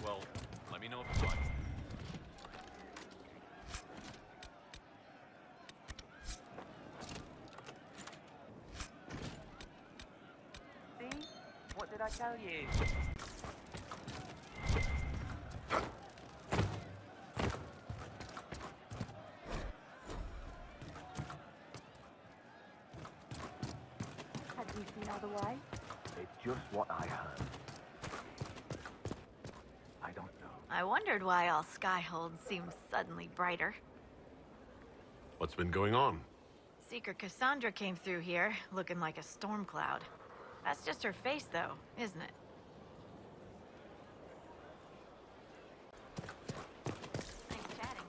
Well, let me know if it's fun. See? What did I tell you? Had you seen otherwise? It's just what I heard. I don't know. I wondered why all Skyhold seemed suddenly brighter. What's been going on? Seeker Cassandra came through here, looking like a storm cloud. That's just her face, though, isn't it? Nice chatting.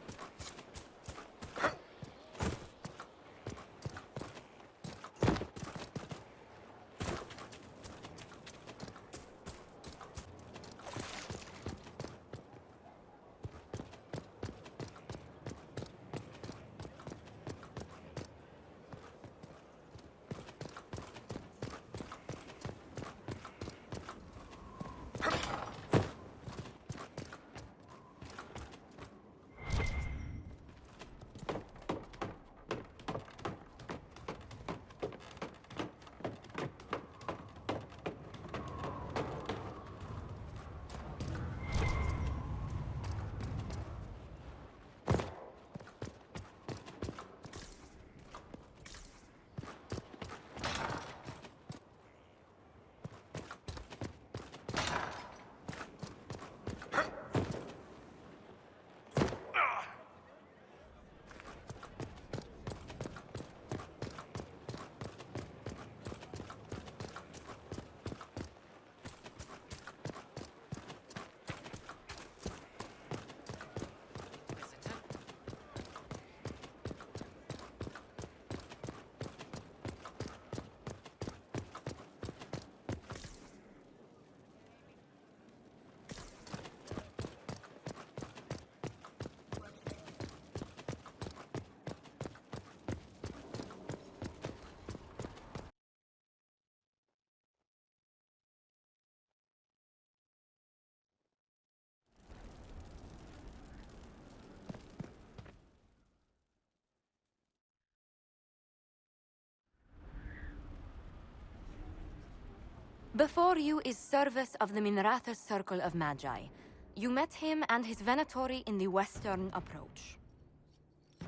Before you is Service of the Minrathous Circle of Magi. You met him and his Venatori in the Western Approach.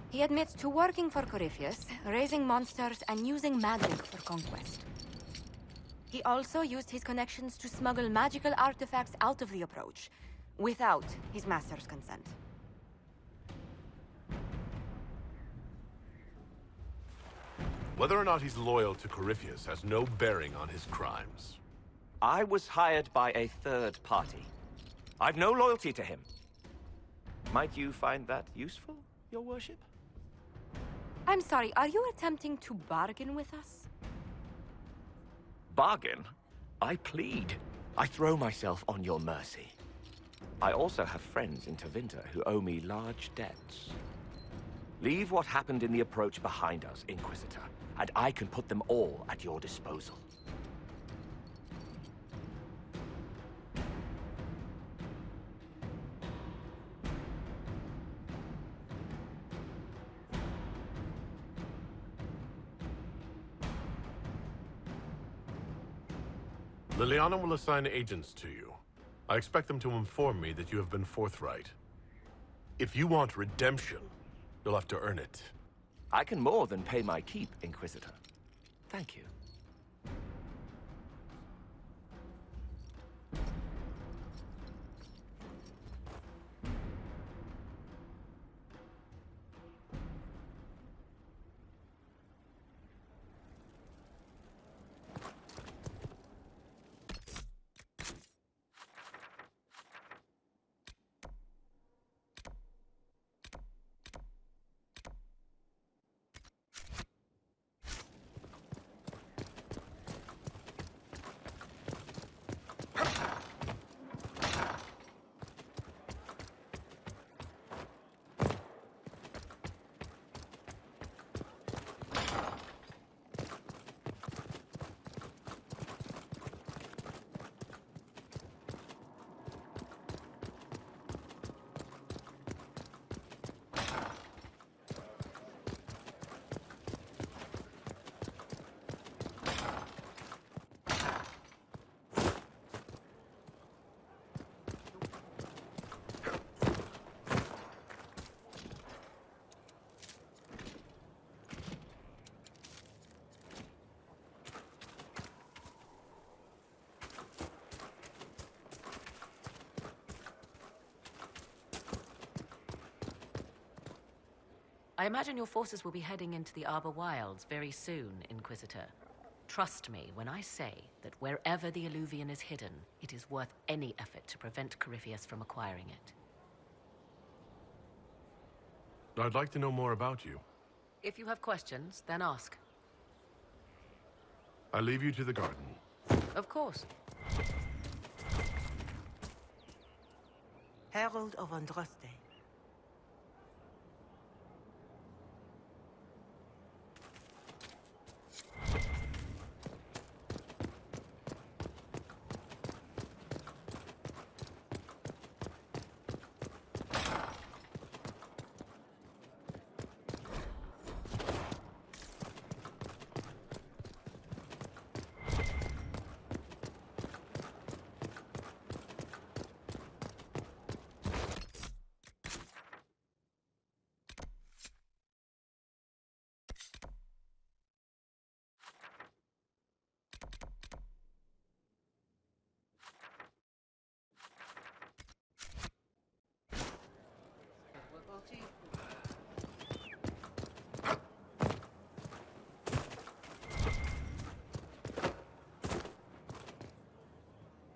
He admits to working for Corypheus, raising monsters, and using magic for conquest. He also used his connections to smuggle magical artifacts out of the Approach, without his master's consent. Whether or not he's loyal to Corypheus has no bearing on his crimes. I was hired by a third party. I've no loyalty to him. Might you find that useful, Your Worship? I'm sorry, are you attempting to bargain with us? Bargain? I plead. I throw myself on your mercy. I also have friends in Tevinter who owe me large debts. Leave what happened in the Approach behind us, Inquisitor, and I can put them all at your disposal. Liliana will assign agents to you. I expect them to inform me that you have been forthright. If you want redemption, you'll have to earn it. I can more than pay my keep, Inquisitor. Thank you. I imagine your forces will be heading into the Arbor Wilds very soon, Inquisitor. Trust me when I say that wherever the Illuvian is hidden, it is worth any effort to prevent Corypheus from acquiring it. I'd like to know more about you. If you have questions, then ask. I leave you to the garden. Of course. Herald of Andraste.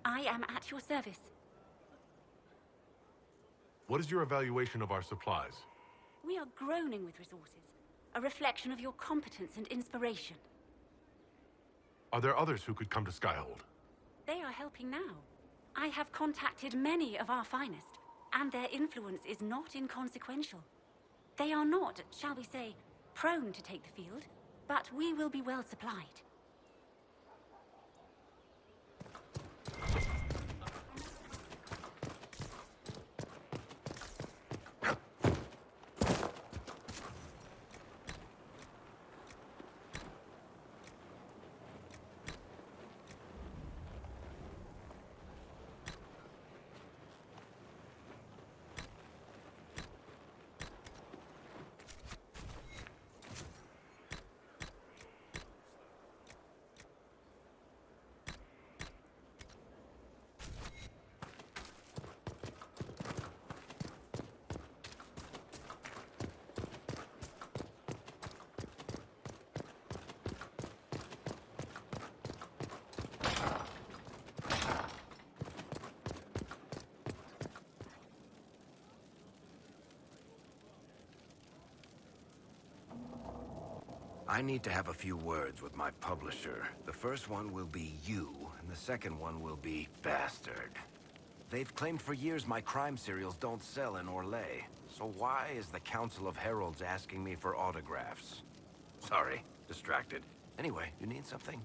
I am at your service. What is your evaluation of our supplies? We are groaning with resources, a reflection of your competence and inspiration. Are there others who could come to Skyhold? They are helping now. I have contacted many of our finest, and their influence is not inconsequential. They are not, shall we say, prone to take the field, but we will be well supplied. I need to have a few words with my publisher. The first one will be you, and the second one will be Bastard. They've claimed for years my crime serials don't sell in Orlais. So why is the Council of Heralds asking me for autographs? Sorry, distracted. Anyway, you need something?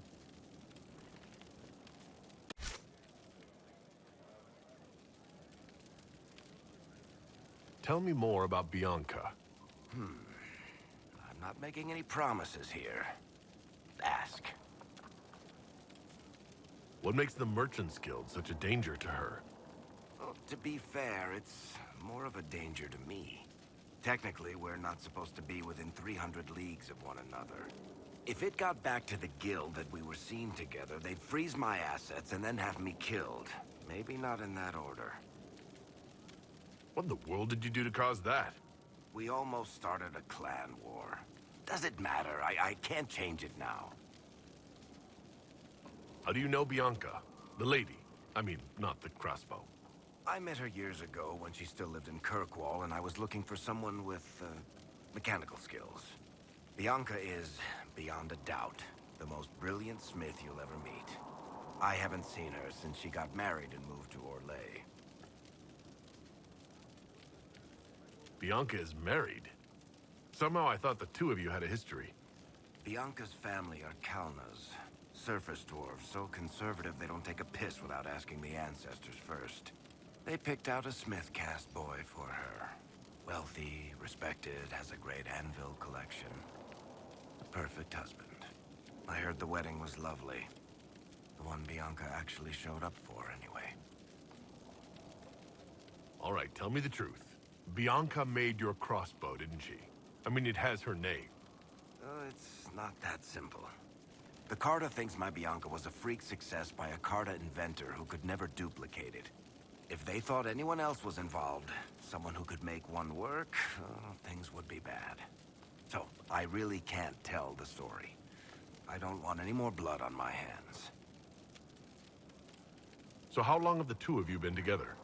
Tell me more about Bianca. I'm not making any promises here. Ask. What makes the Merchants Guild such a danger to her? Well, to be fair, it's more of a danger to me. Technically, we're not supposed to be within 300 leagues of one another. If it got back to the guild that we were seen together, they'd freeze my assets and then have me killed. Maybe not in that order. What in the world did you do to cause that? We almost started a clan war. Does it matter? I can't change it now. How do you know Bianca? The lady. I mean, not the crossbow. I met her years ago when she still lived in Kirkwall, and I was looking for someone with, mechanical skills. Bianca is, beyond a doubt, the most brilliant smith you'll ever meet. I haven't seen her since she got married and moved to Orlais. Bianca is married. Somehow I thought the two of you had a history. Bianca's family are Kalnas. Surface dwarves, so conservative they don't take a piss without asking the ancestors first. They picked out a smith caste boy for her. Wealthy, respected, has a great anvil collection. The perfect husband. I heard the wedding was lovely. The one Bianca actually showed up for, anyway. All right, tell me the truth. Bianca made your crossbow, didn't she? I mean, it has her name. It's not that simple. The Carta thinks my Bianca was a freak success by a Carta inventor who could never duplicate it. If they thought anyone else was involved, someone who could make one work, things would be bad. So, I really can't tell the story. I don't want any more blood on my hands. So how long have the two of you been together?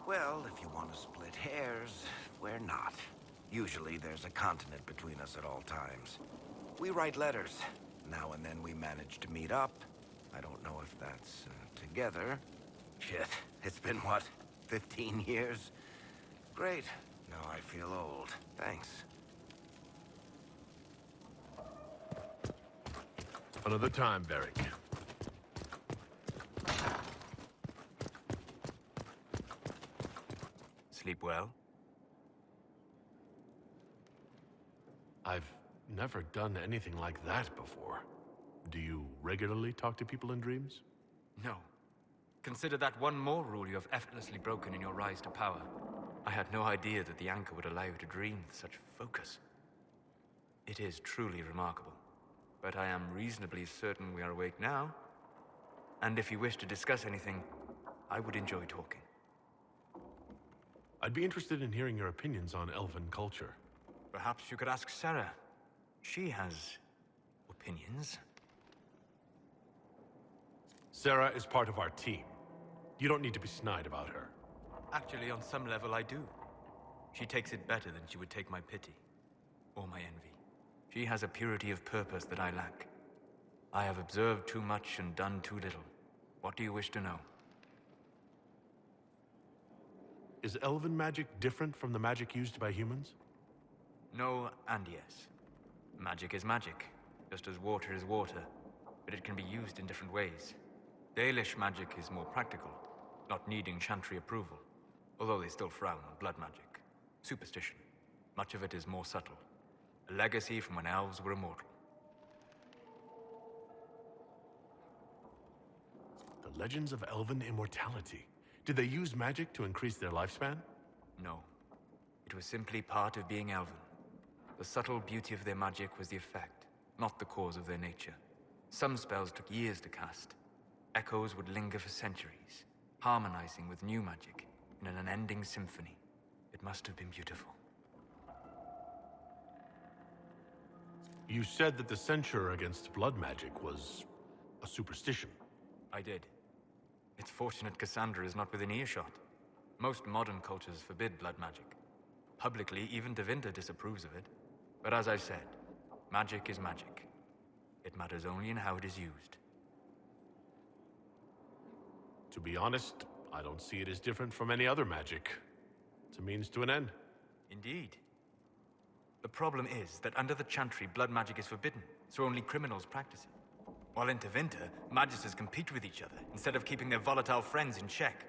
Well, if you want to split hairs, we're not. Usually there's a continent between us at all times. We write letters. Now and then we manage to meet up. I don't know if that's together. Shit, it's been what, 15 years? Great. Now I feel old. Thanks. Another time, Varric. Sleep well? I've never done anything like that before. Do you regularly talk to people in dreams? No. Consider that one more rule you have effortlessly broken in your rise to power. I had no idea that the anchor would allow you to dream with such focus. It is truly remarkable. But I am reasonably certain we are awake now. And if you wish to discuss anything, I would enjoy talking. I'd be interested in hearing your opinions on Elven culture. Perhaps you could ask Sarah. She has opinions. Sarah is part of our team. You don't need to be snide about her. Actually, on some level, I do. She takes it better than she would take my pity. Or my envy. She has a purity of purpose that I lack. I have observed too much and done too little. What do you wish to know? Is Elven magic different from the magic used by humans? No and yes. Magic is magic, just as water is water, but it can be used in different ways. Dalish magic is more practical, not needing chantry approval, although they still frown on blood magic. Superstition. Much of it is more subtle. A legacy from when elves were immortal. The legends of Elven immortality. Did they use magic to increase their lifespan? No. It was simply part of being Elven. The subtle beauty of their magic was the effect, not the cause of their nature. Some spells took years to cast. Echoes would linger for centuries, harmonizing with new magic in an unending symphony. It must have been beautiful. You said that the censure against blood magic was a superstition. I did. It's fortunate Cassandra is not within earshot. Most modern cultures forbid blood magic. Publicly, even Tevinter disapproves of it. But as I said, magic is magic. It matters only in how it is used. To be honest, I don't see it as different from any other magic. It's a means to an end. Indeed. The problem is that under the Chantry, blood magic is forbidden, so only criminals practice it. While in Tevinter, magisters compete with each other, instead of keeping their volatile friends in check.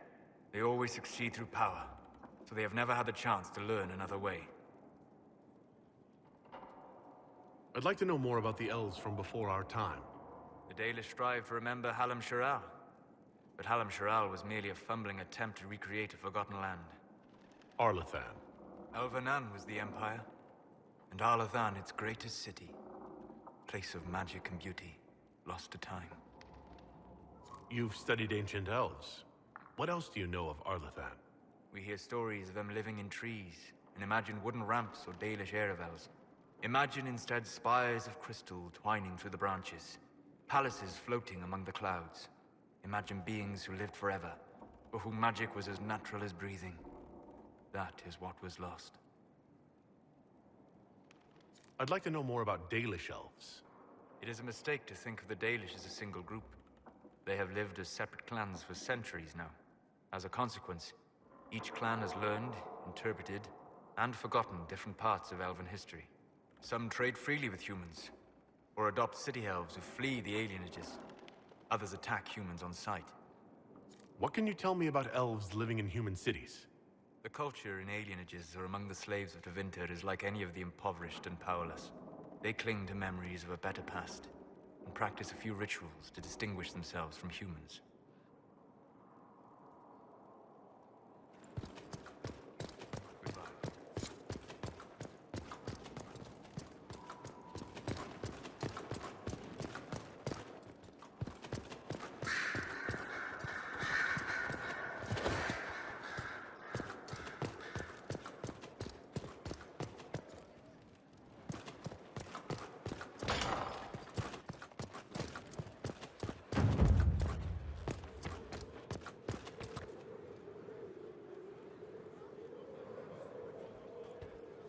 They always succeed through power, so they have never had the chance to learn another way. I'd like to know more about the elves from before our time. The Dalish strive to remember Hallam Shiral. But Hallam Shiral was merely a fumbling attempt to recreate a forgotten land. Arlathan. Elvenan was the empire, and Arlathan its greatest city. Place of magic and beauty, lost to time. You've studied ancient elves. What else do you know of Arlathan? We hear stories of them living in trees, and imagine wooden ramps or Dalish Erebels. Imagine instead spires of crystal twining through the branches, palaces floating among the clouds. Imagine beings who lived forever, for whom magic was as natural as breathing. That is what was lost. I'd like to know more about Dalish elves. It is a mistake to think of the Dalish as a single group. They have lived as separate clans for centuries now. As a consequence, each clan has learned, interpreted, and forgotten different parts of Elven history. Some trade freely with humans, or adopt city elves who flee the alienages. Others attack humans on sight. What can you tell me about elves living in human cities? The culture in alienages or among the slaves of Tevinter is like any of the impoverished and powerless. They cling to memories of a better past, and practice a few rituals to distinguish themselves from humans.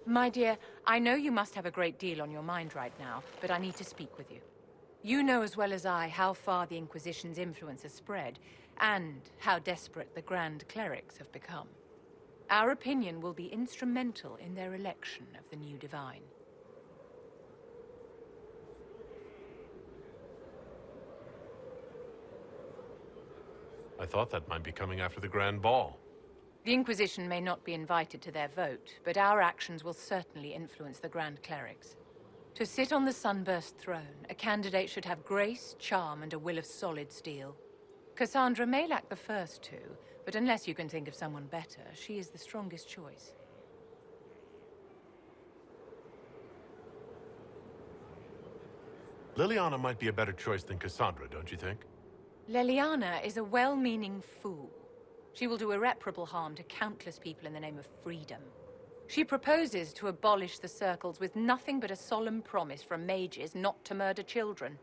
My dear, I know you must have a great deal on your mind right now, but I need to speak with you. You know as well as I how far the Inquisition's influence has spread, and how desperate the Grand Clerics have become. Our opinion will be instrumental in their election of the new Divine. I thought that might be coming after the Grand Ball. The Inquisition may not be invited to their vote, but our actions will certainly influence the Grand Clerics. To sit on the Sunburst throne, a candidate should have grace, charm, and a will of solid steel. Cassandra may lack the first two, but unless you can think of someone better, she is the strongest choice. Liliana might be a better choice than Cassandra, don't you think? Leliana is a well-meaning fool. She will do irreparable harm to countless people in the name of freedom. She proposes to abolish the circles with nothing but a solemn promise from mages not to murder children.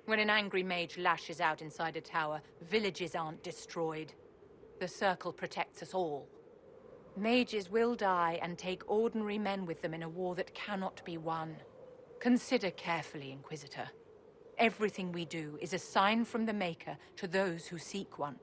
When an angry mage lashes out inside a tower, villages aren't destroyed. The circle protects us all. Mages will die and take ordinary men with them in a war that cannot be won. Consider carefully, Inquisitor. Everything we do is a sign from the Maker to those who seek one.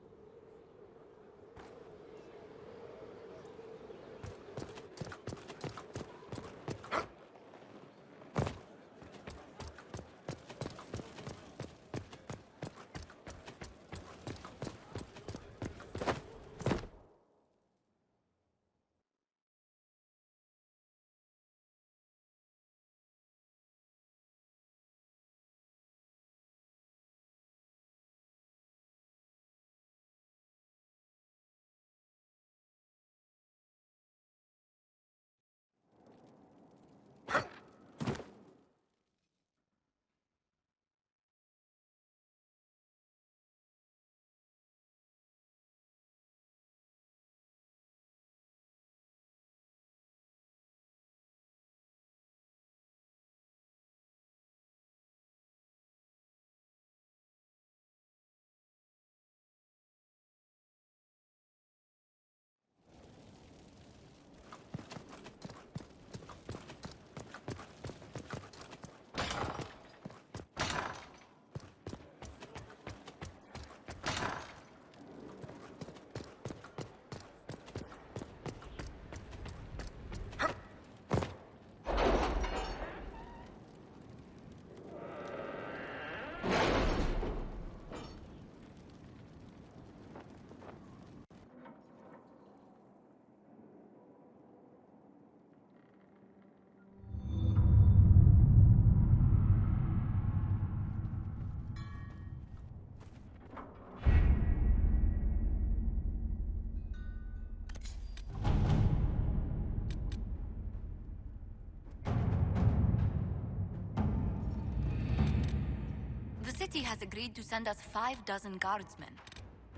The city has agreed to send us 6 guardsmen.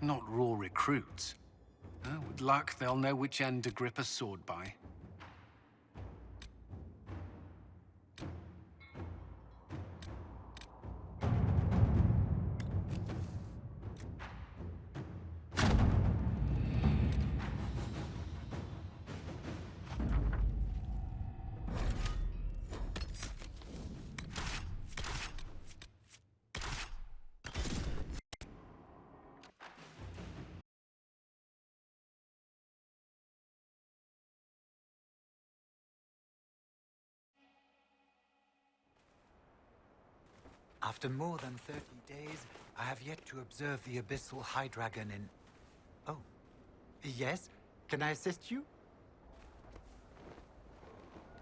Not raw recruits. With luck, they'll know which end to grip a sword by. After more than 30 days, I have yet to observe the Abyssal High Dragon in... Oh. Yes? Can I assist you?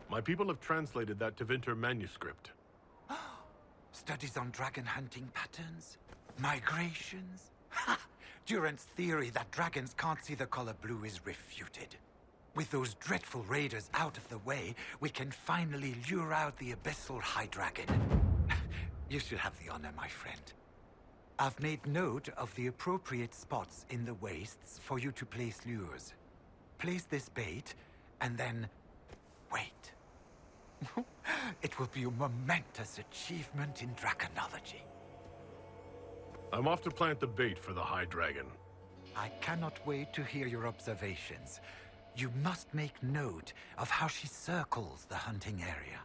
My people have translated that Tevinter manuscript. Studies on dragon hunting patterns? Migrations? Ha! Durant's theory that dragons can't see the color blue is refuted. With those dreadful raiders out of the way, we can finally lure out the Abyssal High Dragon. You should have the honor, my friend. I've made note of the appropriate spots in the wastes for you to place lures. Place this bait, and then wait. It will be a momentous achievement in draconology. I'm off to plant the bait for the High Dragon. I cannot wait to hear your observations. You must make note of how she circles the hunting area.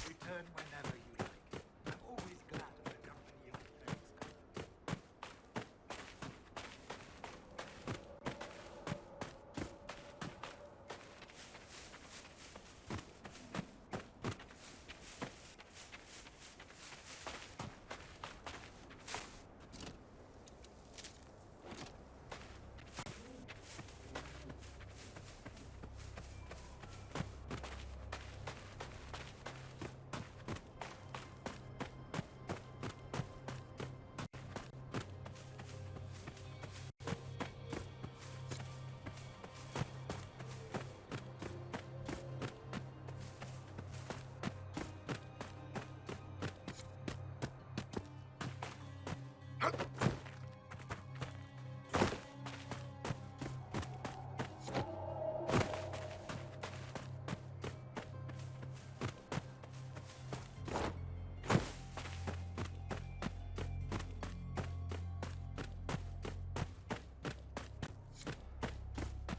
Return whenever you like. I'm always glad of the company of friends.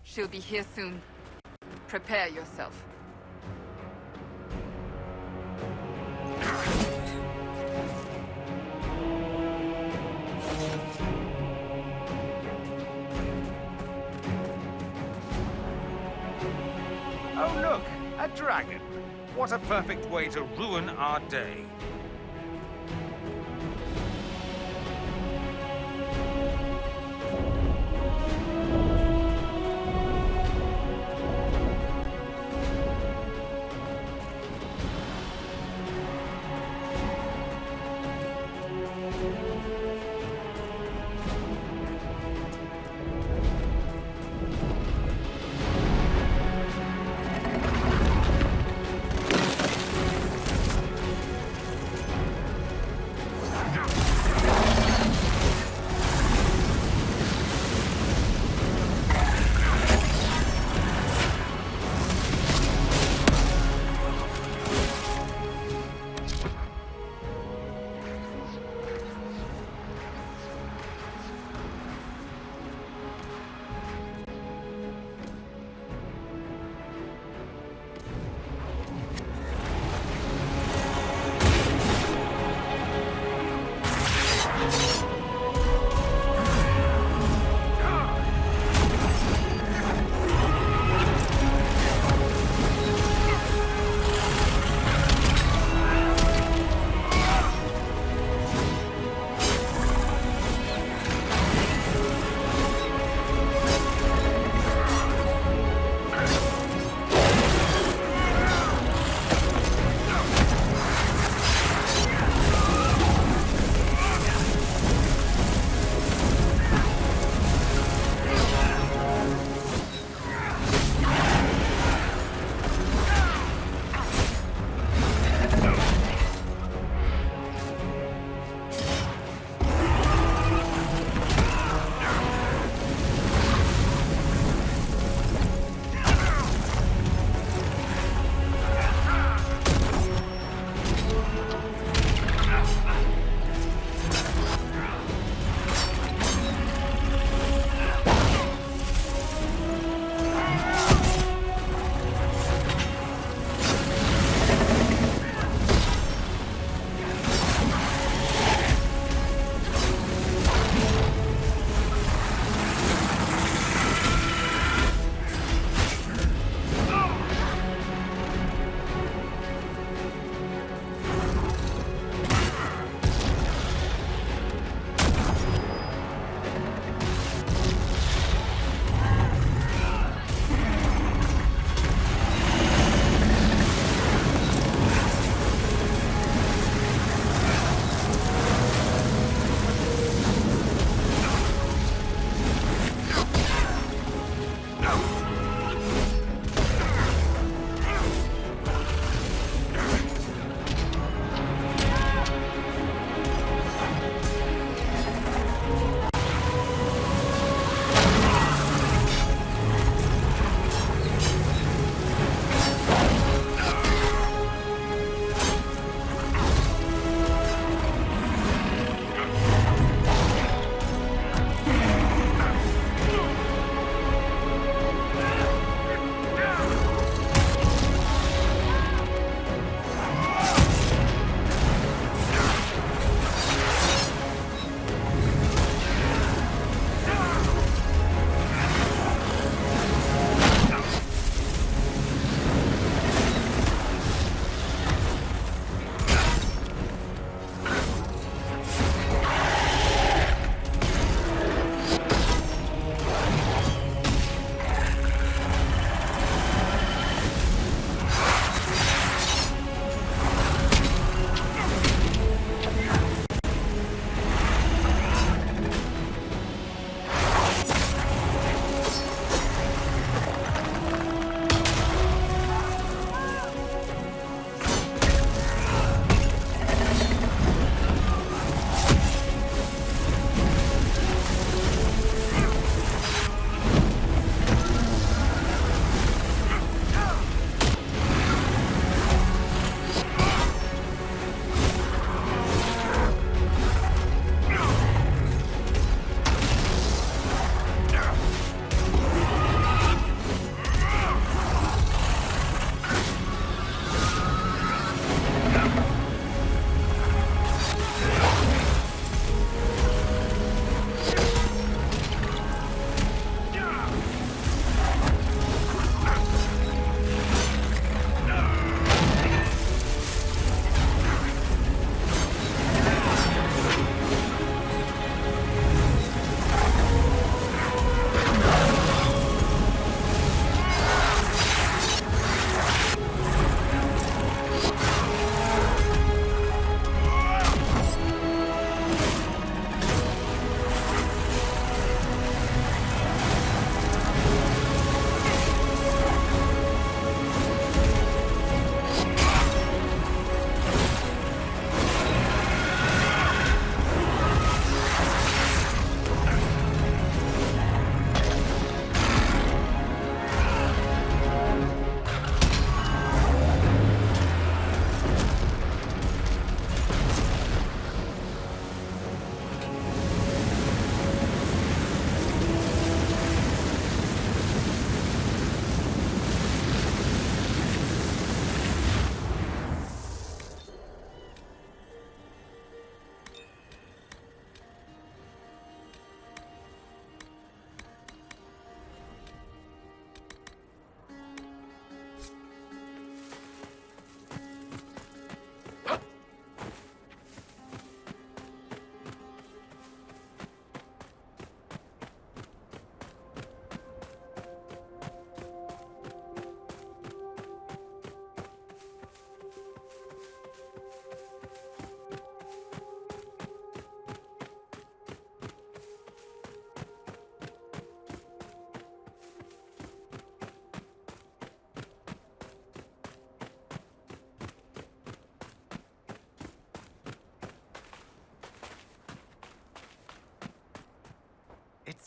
She'll be here soon. Prepare yourself. Oh look, a dragon. What a perfect way to ruin our day.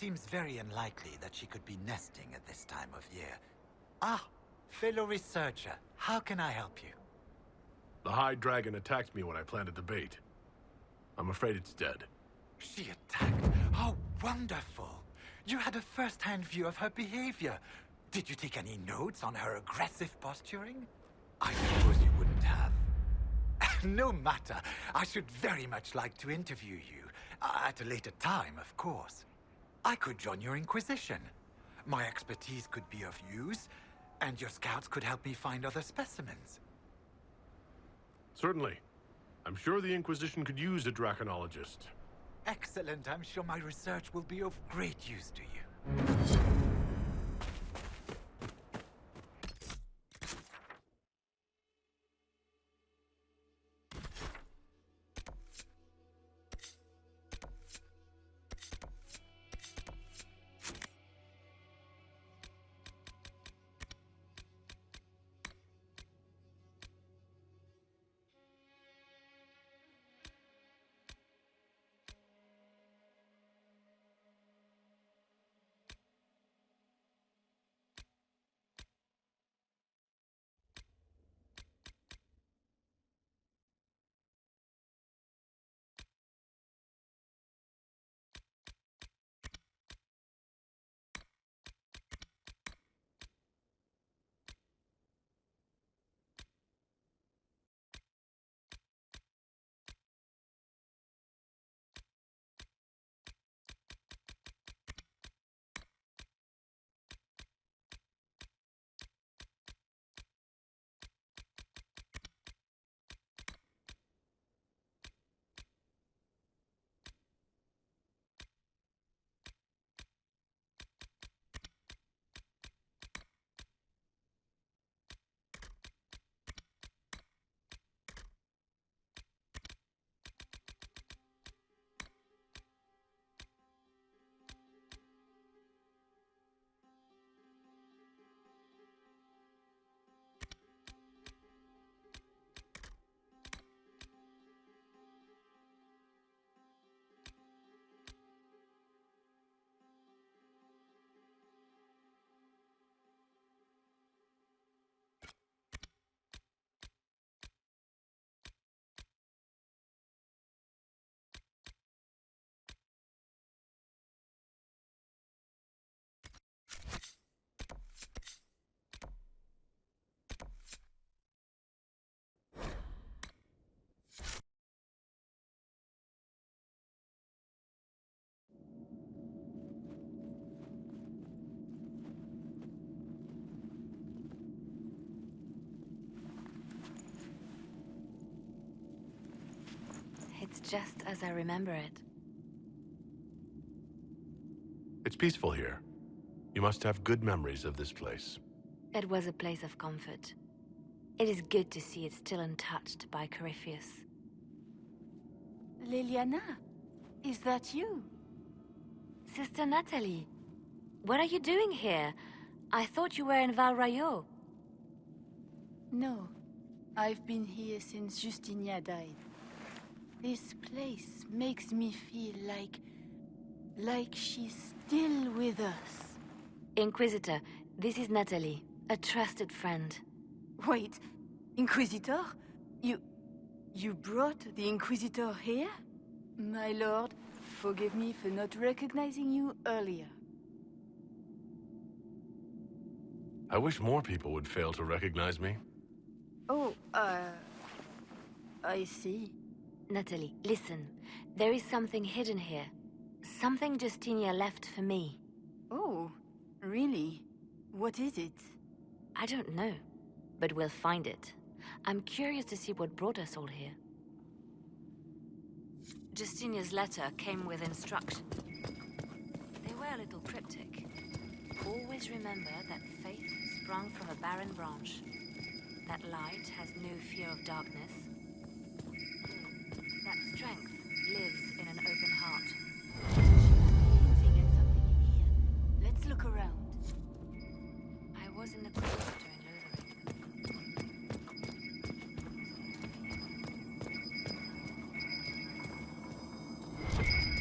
seems very unlikely that she could be nesting at this time of year. Ah, fellow researcher, how can I help you? The High Dragon attacked me when I planted the bait. I'm afraid it's dead. She attacked? How wonderful! You had a first-hand view of her behavior. Did you take any notes on her aggressive posturing? I suppose you wouldn't have. No matter. I should very much like to interview you. At a later time, of course. I could join your Inquisition. My expertise could be of use, and your scouts could help me find other specimens. Certainly. I'm sure the Inquisition could use a draconologist. Excellent. I'm sure my research will be of great use to you. It's just as I remember it. It's peaceful here. You must have good memories of this place. It was a place of comfort. It is good to see it still untouched by Corypheus. Liliana, is that you? Sister Natalie, what are you doing here? I thought you were in Val Rayo. No, I've been here since Justinia died. This place makes me feel like she's still with us. Inquisitor, this is Natalie, a trusted friend. Wait, Inquisitor? You brought the Inquisitor here? My lord, forgive me for not recognizing you earlier. I wish more people would fail to recognize me. Oh, I see. Natalie, listen. There is something hidden here. Something Justinia left for me. Oh, really? What is it? I don't know, but we'll find it. I'm curious to see what brought us all here. Justinia's letter came with instructions. They were a little cryptic. Always remember that faith sprung from a barren branch. That light has no fear of darkness. That strength lives in an open heart. She must be hinting at something in here. Let's look around. I was in the cloister in Lothering.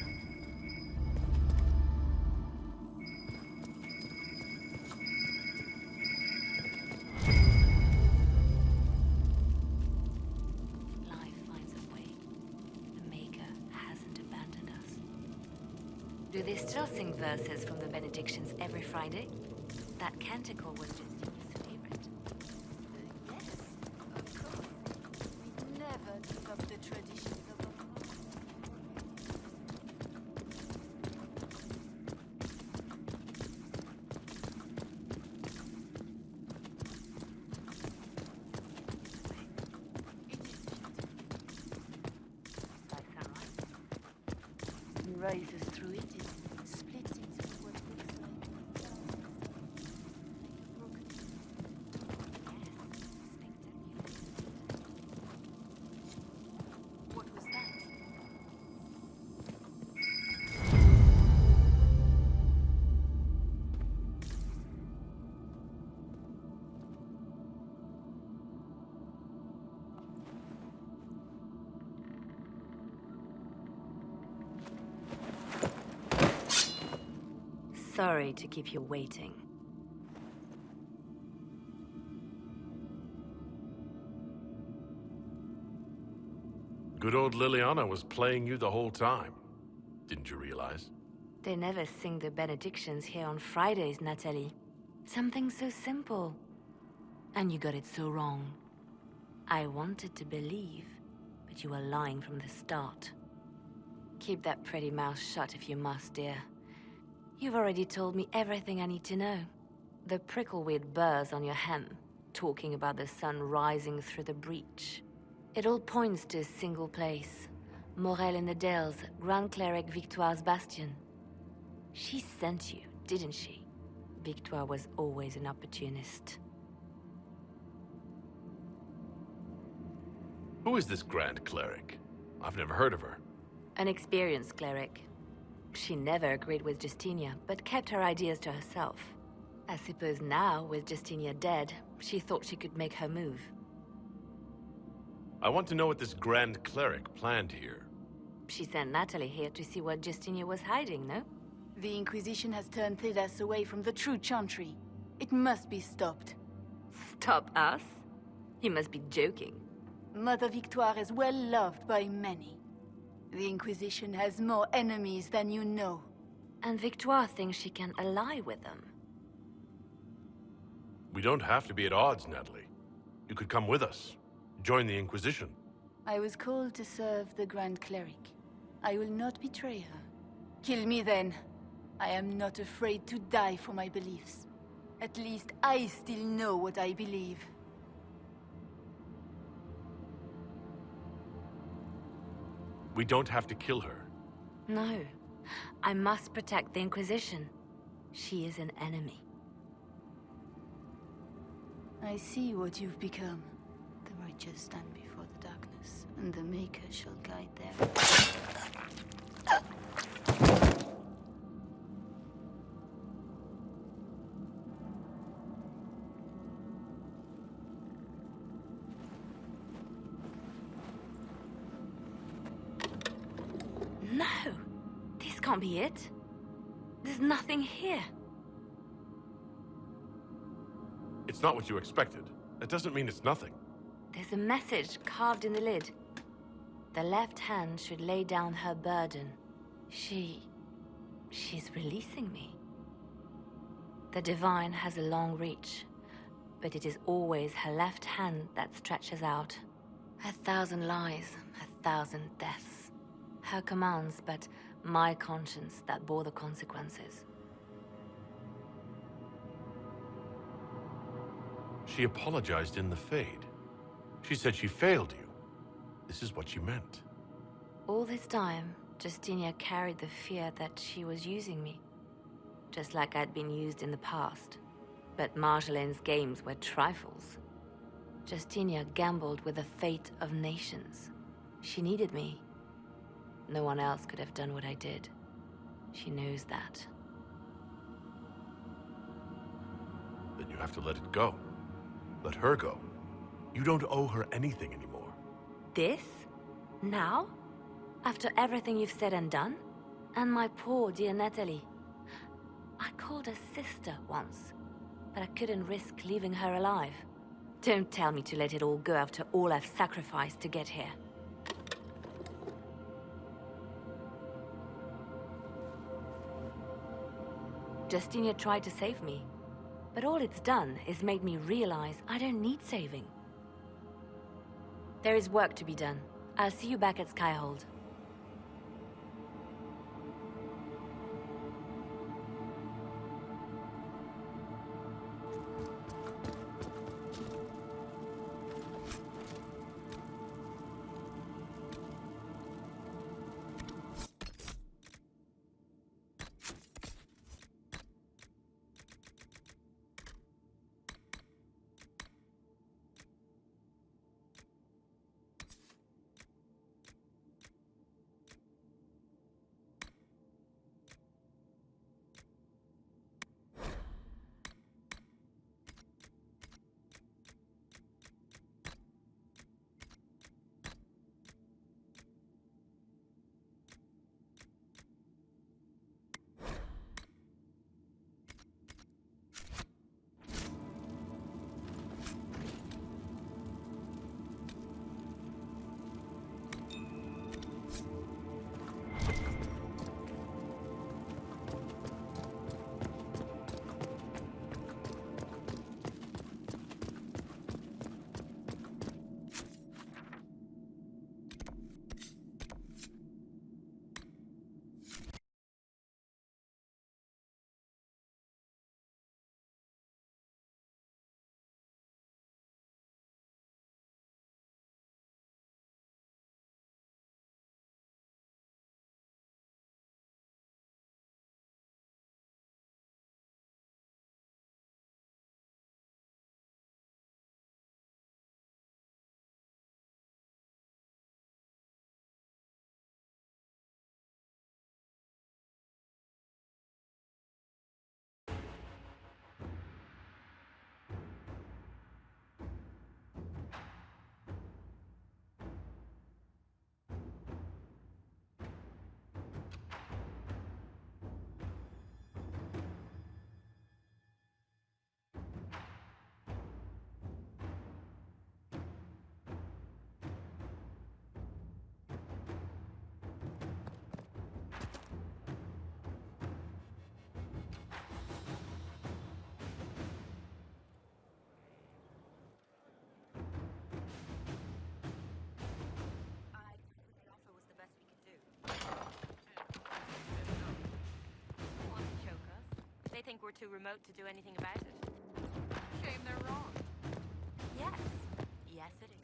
Do they still sing verses from the benedictions every Friday? That canticle was Justinia's favorite. Yes, of course. We never give up the traditions of our cross. Rises through it, it splits into what looks like a broken. What was that? Sorry to keep you waiting. Good old Liliana was playing you the whole time. Didn't you realize? They never sing the benedictions here on Fridays, Natalie. Something so simple. And you got it so wrong. I wanted to believe, but you were lying from the start. Keep that pretty mouth shut if you must, dear. You've already told me everything I need to know. The prickleweed burrs on your hem, talking about the sun rising through the breach. It all points to a single place. Morel in the Dales, Grand Cleric Victoire's bastion. She sent you, didn't she? Victoire was always an opportunist. Who is this Grand Cleric? I've never heard of her. An experienced cleric. She never agreed with Justinia, but kept her ideas to herself. I suppose now, with Justinia dead, she thought she could make her move. I want to know what this Grand Cleric planned here. She sent Natalie here to see what Justinia was hiding, no? The Inquisition has turned Thedas away from the true chantry. It must be stopped. Stop us? You must be joking. Mother Victoire is well loved by many. The Inquisition has more enemies than you know. And Victoire thinks she can ally with them. We don't have to be at odds, Natalie. You could come with us. Join the Inquisition. I was called to serve the Grand Cleric. I will not betray her. Kill me then. I am not afraid to die for my beliefs. At least I still know what I believe. We don't have to kill her. No. I must protect the Inquisition. She is an enemy. I see what you've become. The righteous stand before the darkness, and the Maker shall guide them. No! This can't be it. There's nothing here. It's not what you expected. That doesn't mean it's nothing. There's a message carved in the lid. The left hand should lay down her burden. She's releasing me. The Divine has a long reach, but it is always her left hand that stretches out. 1,000 lies, 1,000 deaths. Her commands, but my conscience that bore the consequences. She apologized in the Fade. She said she failed you. This is what she meant. All this time, Justinia carried the fear that she was using me. Just like I'd been used in the past. But Marjolaine's games were trifles. Justinia gambled with the fate of nations. She needed me. No one else could have done what I did. She knows that. Then you have to let it go. Let her go. You don't owe her anything anymore. This? Now? After everything you've said and done? And my poor dear Natalie. I called her sister once, but I couldn't risk leaving her alive. Don't tell me to let it all go after all I've sacrificed to get here. Justinia tried to save me. But all it's done is made me realize I don't need saving. There is work to be done. I'll see you back at Skyhold. They think we're too remote to do anything about it. Shame they're wrong. Yes. Yes, it is.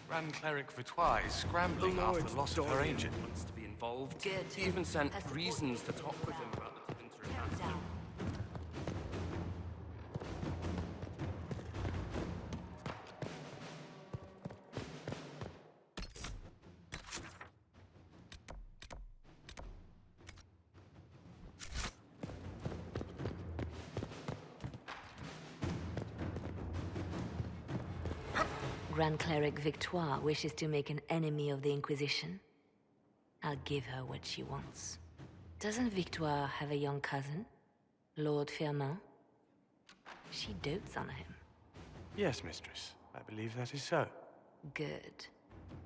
Grand Cleric Vitois is scrambling after the loss of her agent. Wants to be involved. Good. He even sent reasons to talk with him about the Tevinter ambassador. Grand Cleric Victoire wishes to make an enemy of the Inquisition. I'll give her what she wants. Doesn't Victoire have a young cousin? Lord Firmin? She dotes on him. Yes, mistress. I believe that is so. Good.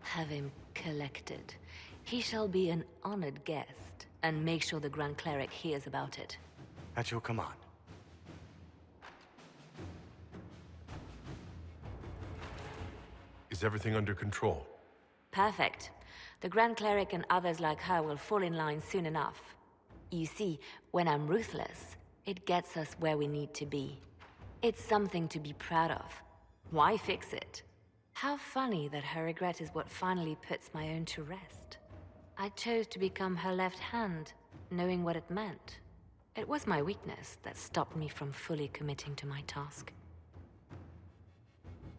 Have him collected. He shall be an honored guest, and make sure the Grand Cleric hears about it. At your command. Is everything under control? Perfect. The Grand Cleric and others like her will fall in line soon enough. You see, when I'm ruthless, it gets us where we need to be. It's something to be proud of. Why fix it? How funny that her regret is what finally puts my own to rest. I chose to become her left hand, knowing what it meant. It was my weakness that stopped me from fully committing to my task.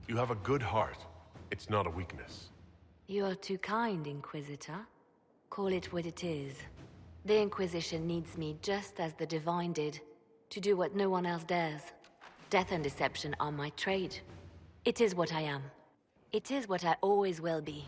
You have a good heart. It's not a weakness. You are too kind, Inquisitor. Call it what it is. The Inquisition needs me just as the Divine did, to do what no one else dares. Death and deception are my trade. It is what I am. It is what I always will be.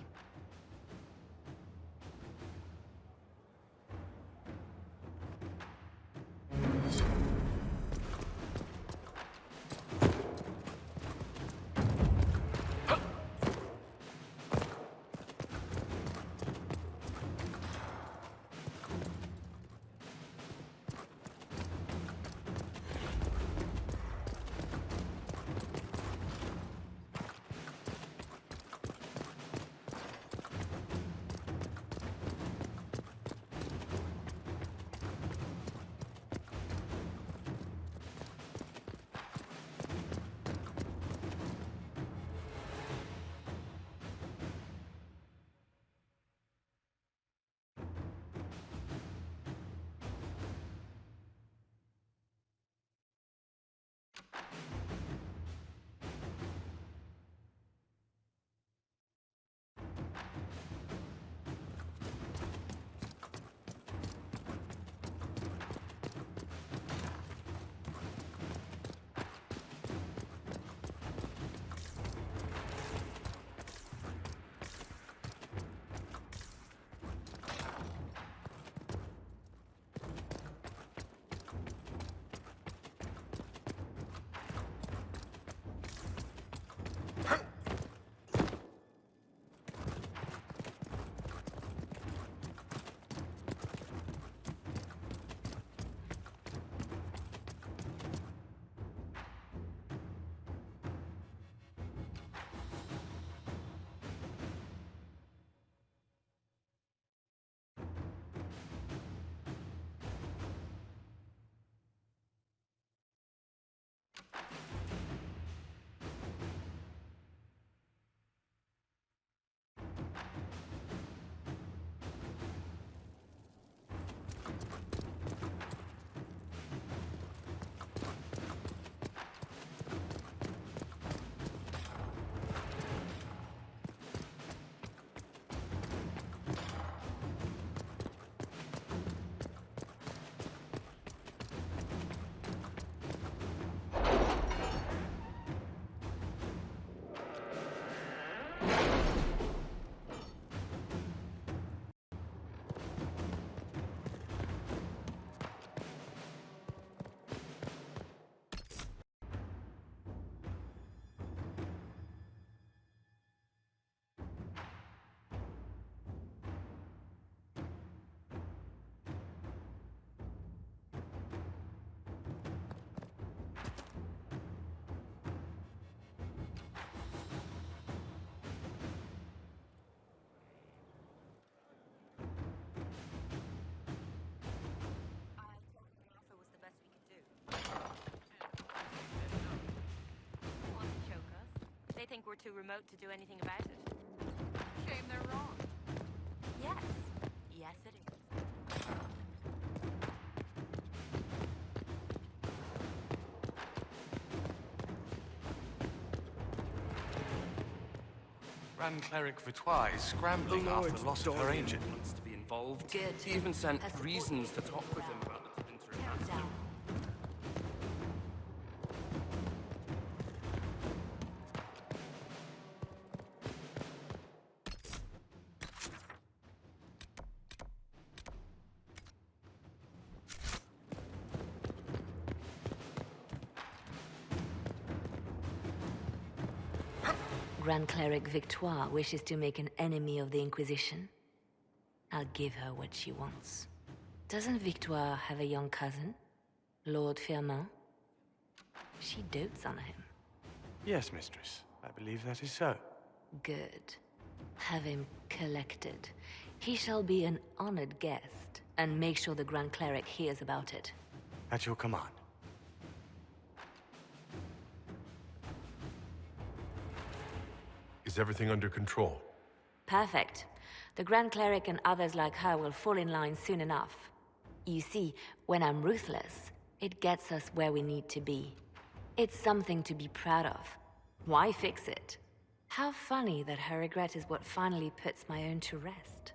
think we're too remote to do anything about it. Shame they're wrong. Yes. Yes, it is. Grand Cleric Vitois is scrambling after the loss of her agent. Wants to be involved. Good. He even sent reasons to talk with him about the Tevinter Ambassador. Grand Cleric Victoire wishes to make an enemy of the Inquisition. I'll give her what she wants. Doesn't Victoire have a young cousin? Lord Firmin? She dotes on him. Yes, mistress. I believe that is so. Good. Have him collected. He shall be an honored guest, and make sure the Grand Cleric hears about it. At your command. Is everything under control? Perfect. The Grand Cleric and others like her will fall in line soon enough. You see, when I'm ruthless, it gets us where we need to be. It's something to be proud of. Why fix it? How funny that her regret is what finally puts my own to rest.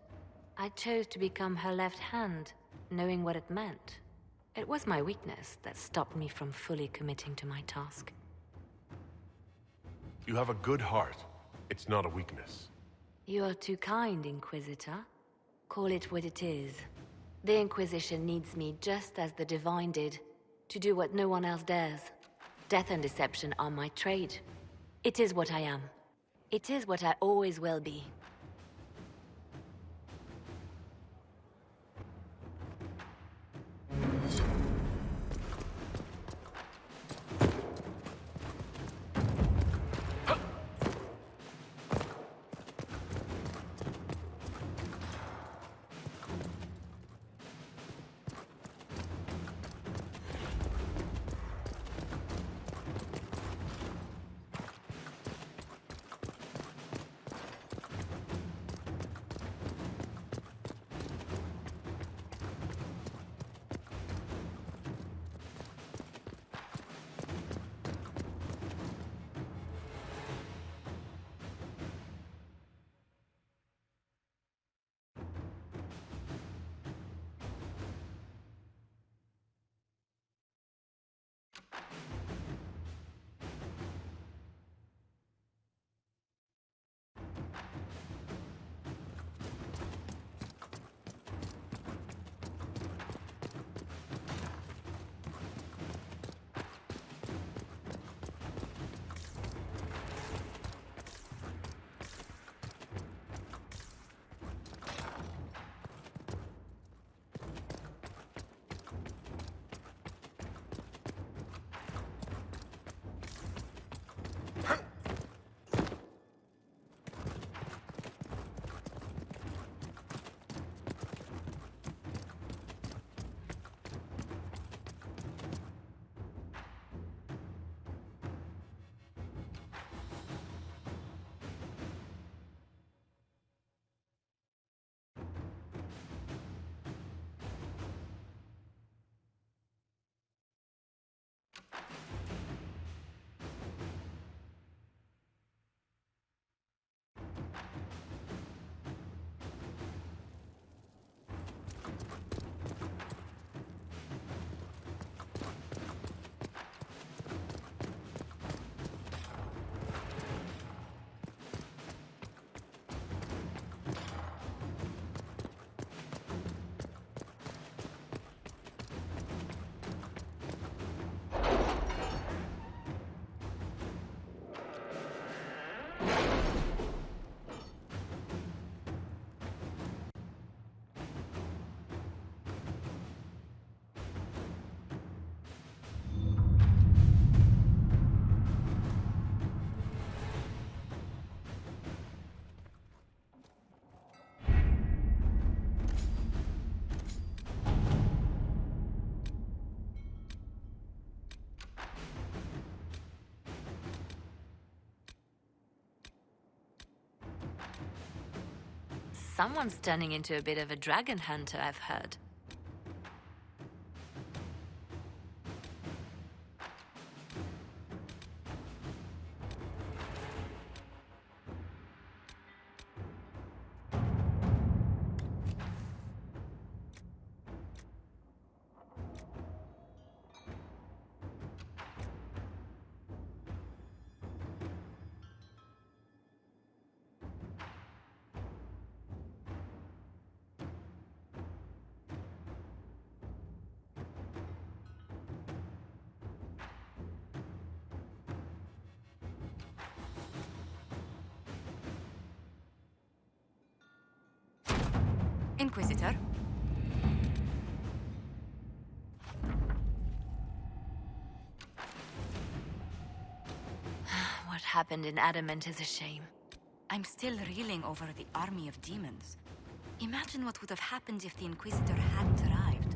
I chose to become her left hand, knowing what it meant. It was my weakness that stopped me from fully committing to my task. You have a good heart. It's not a weakness. You are too kind, Inquisitor. Call it what it is. The Inquisition needs me just as the Divine did, to do what no one else dares. Death and deception are my trade. It is what I am. It is what I always will be. Someone's turning into a bit of a dragon hunter, I've heard. Inquisitor? What happened in Adamant is a shame. I'm still reeling over the army of demons. Imagine what would have happened if the Inquisitor hadn't arrived.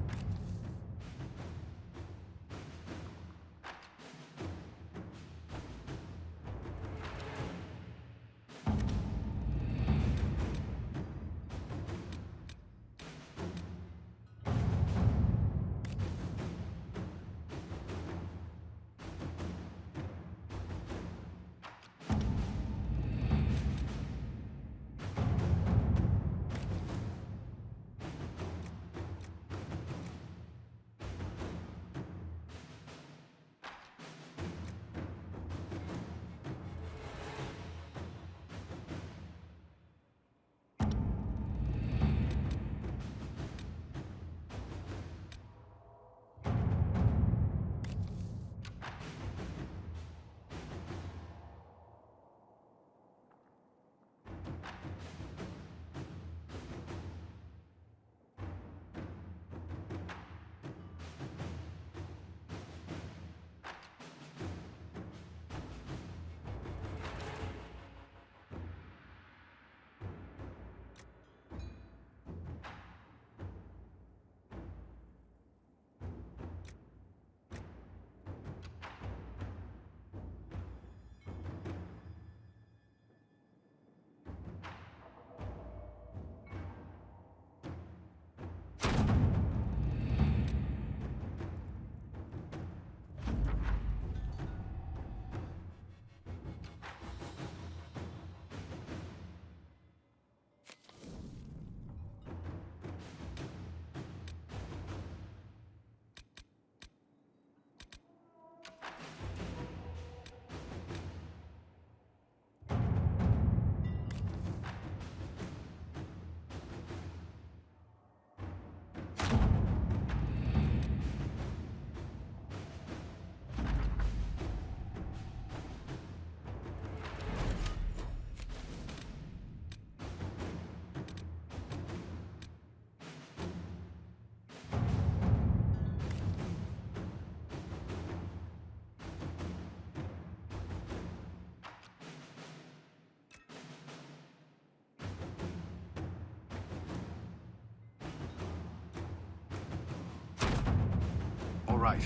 All right.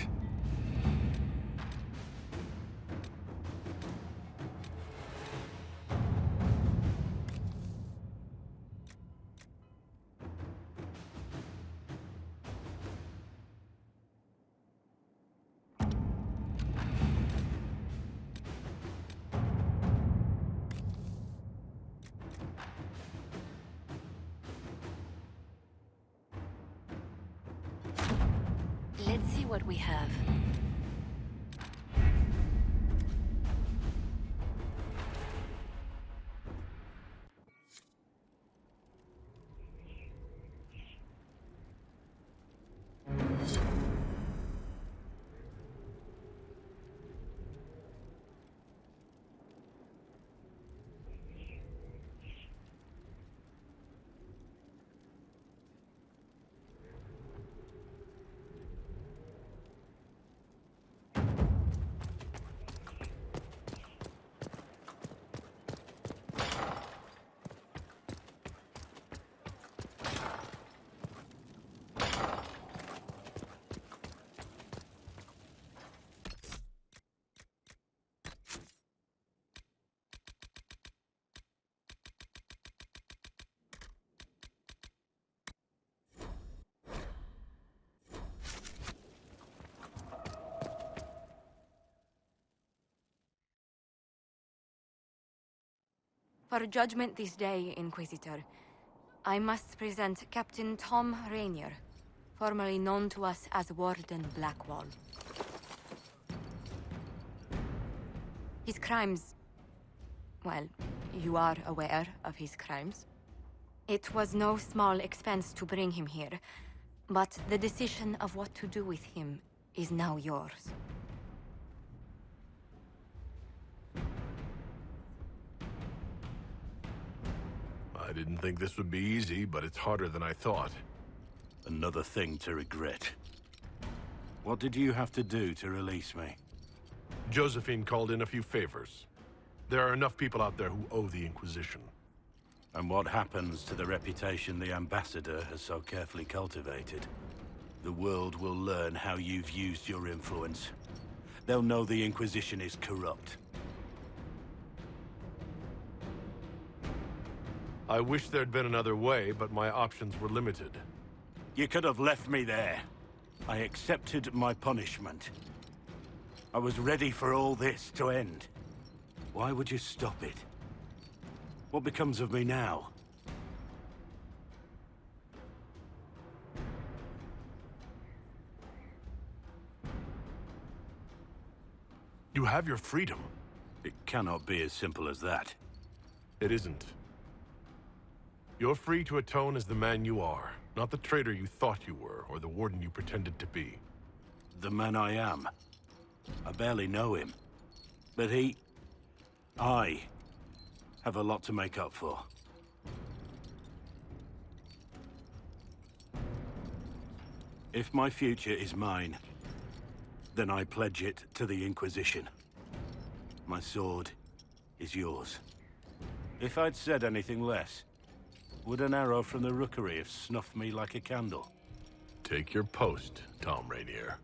Let's see what we have. For judgment this day, Inquisitor, I must present Captain Tom Rainier, formerly known to us as Warden Blackwall. His crimes... well, you are aware of his crimes. It was no small expense to bring him here, but the decision of what to do with him is now yours. I didn't think this would be easy, but it's harder than I thought. Another thing to regret. What did you have to do to release me? Josephine called in a few favors. There are enough people out there who owe the Inquisition. And what happens to the reputation the Ambassador has so carefully cultivated? The world will learn how you've used your influence. They'll know the Inquisition is corrupt. I wish there'd been another way, but my options were limited. You could have left me there. I accepted my punishment. I was ready for all this to end. Why would you stop it? What becomes of me now? You have your freedom. It cannot be as simple as that. It isn't. You're free to atone as the man you are, not the traitor you thought you were, or the warden you pretended to be. The man I am. I barely know him. But I have a lot to make up for. If my future is mine, then I pledge it to the Inquisition. My sword is yours. If I'd said anything less, would an arrow from the rookery have snuffed me like a candle? Take your post, Tom Rainier.